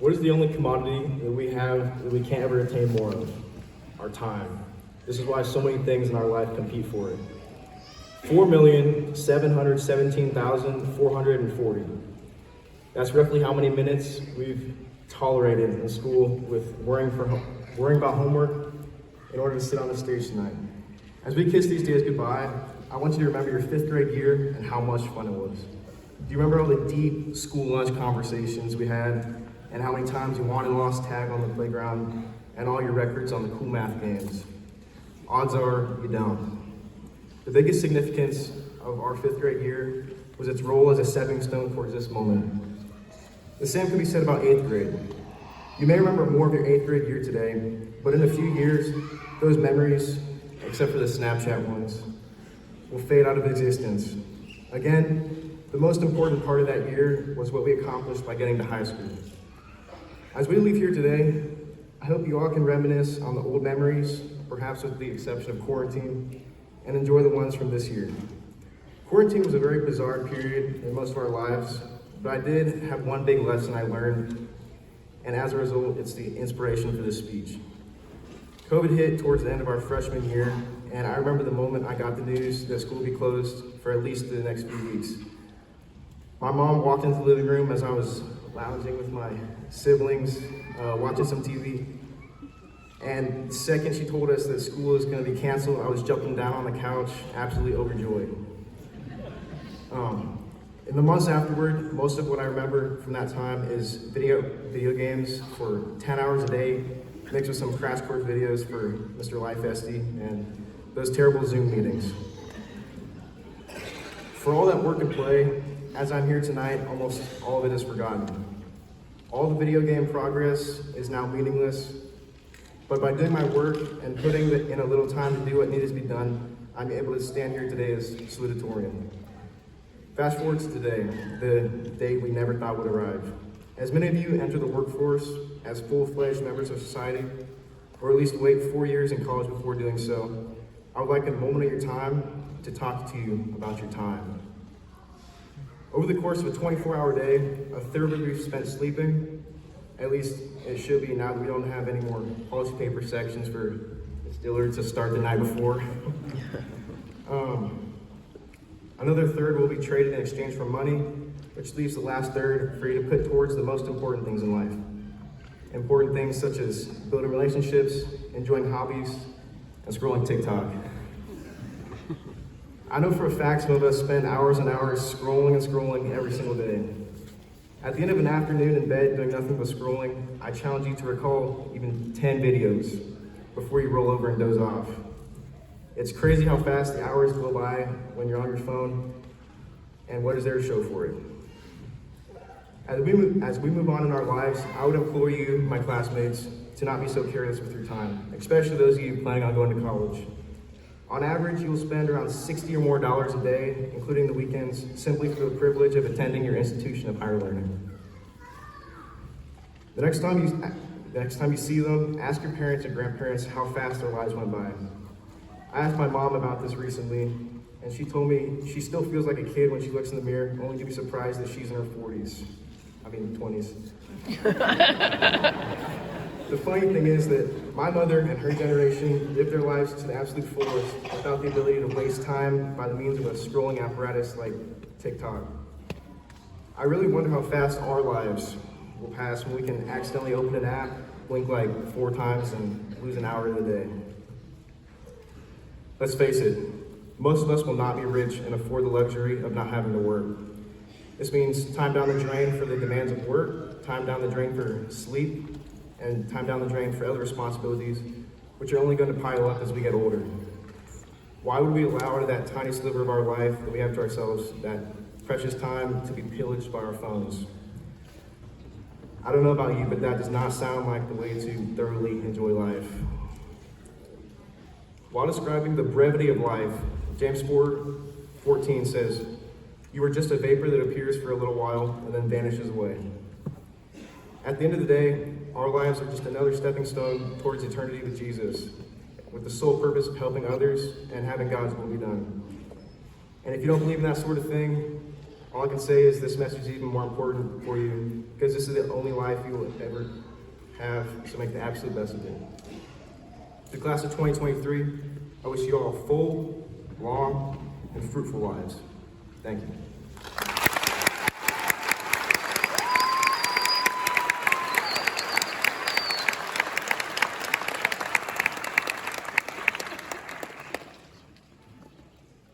What is the only commodity that we have that we can't ever attain more of? Our time. This is why so many things in our life compete for it. 4,717,440. That's roughly how many minutes we've tolerated in school with worrying about homework in order to sit on the stage tonight. As we kiss these days goodbye, I want you to remember your 5th grade year and how much fun it was. Do you remember all the deep school lunch conversations we had and how many times you won and lost tag on the playground and all your records on the cool math games? Odds are you don't. The biggest significance of our 5th grade year was its role as a stepping stone towards this moment. The same can be said about 8th grade. You may remember more of your 8th grade year today, but in a few years, those memories, except for the Snapchat ones, will fade out of existence. Again, the most important part of that year was what we accomplished by getting to high school. As we leave here today, I hope you all can reminisce on the old memories, perhaps with the exception of quarantine, and enjoy the ones from this year. Quarantine was a very bizarre period in most of our lives, but I did have one big lesson I learned, and as a result, it's the inspiration for this speech. COVID hit towards the end of our freshman year, and I remember the moment I got the news that school would be closed for at least the next few weeks. My mom walked into the living room as I was lounging with my siblings, watching some TV. And the second she told us that school was going to be canceled, I was jumping down on the couch, absolutely overjoyed. In the months afterward, most of what I remember from that time is video games for 10 hours a day, mixed with some crash course videos for Mr. Life SD, and those terrible Zoom meetings. For all that work and play, as I'm here tonight, almost all of it is forgotten. All the video game progress is now meaningless, but by doing my work and putting in a little time to do what needed to be done, I'm able to stand here today as Salutatorian. Fast forward to today, the day we never thought would arrive. As many of you enter the workforce as full-fledged members of society, or at least wait 4 years in college before doing so, I would like a moment of your time to talk to you about your time. Over the course of a 24-hour day, a third of it we've spent sleeping. At least it should be now that we don't have any more policy paper sections for Distiller to start the night before. Another third will be traded in exchange for money, which leaves the last third for you to put towards the most important things in life. Important things such as building relationships, enjoying hobbies, and scrolling TikTok. I know for a fact some of us spend hours and hours scrolling and scrolling every single day. At the end of an afternoon in bed doing nothing but scrolling, I challenge you to recall even 10 videos before you roll over and doze off. It's crazy how fast the hours go by when you're on your phone, and what is there to show for it? As we move on in our lives, I would implore you, my classmates, to not be so careless with your time, especially those of you planning on going to college. On average, you will spend around $60 or more a day, including the weekends, simply for the privilege of attending your institution of higher learning. The next time you see them, ask your parents and grandparents how fast their lives went by. I asked my mom about this recently, and she told me she still feels like a kid when she looks in the mirror, only to be surprised that she's in her 20s. The funny thing is that my mother and her generation lived their lives to the absolute fullest without the ability to waste time by the means of a scrolling apparatus like TikTok. I really wonder how fast our lives will pass when we can accidentally open an app, blink like 4 times, and lose an hour of the day. Let's face it, most of us will not be rich and afford the luxury of not having to work. This means time down the drain for the demands of work, time down the drain for sleep, and time down the drain for other responsibilities, which are only going to pile up as we get older. Why would we allow out of that tiny sliver of our life that we have to ourselves, that precious time, to be pillaged by our phones? I don't know about you, but that does not sound like the way to thoroughly enjoy life. While describing the brevity of life, James 4:14 says, "You are just a vapor that appears for a little while and then vanishes away." At the end of the day, our lives are just another stepping stone towards eternity with Jesus, with the sole purpose of helping others and having God's will be done. And if you don't believe in that sort of thing, All I can say is this message is even more important for you because this is the only life you will ever have, so make the absolute best of it. To the class of 2023, I wish you all full, long, and fruitful lives. Thank you.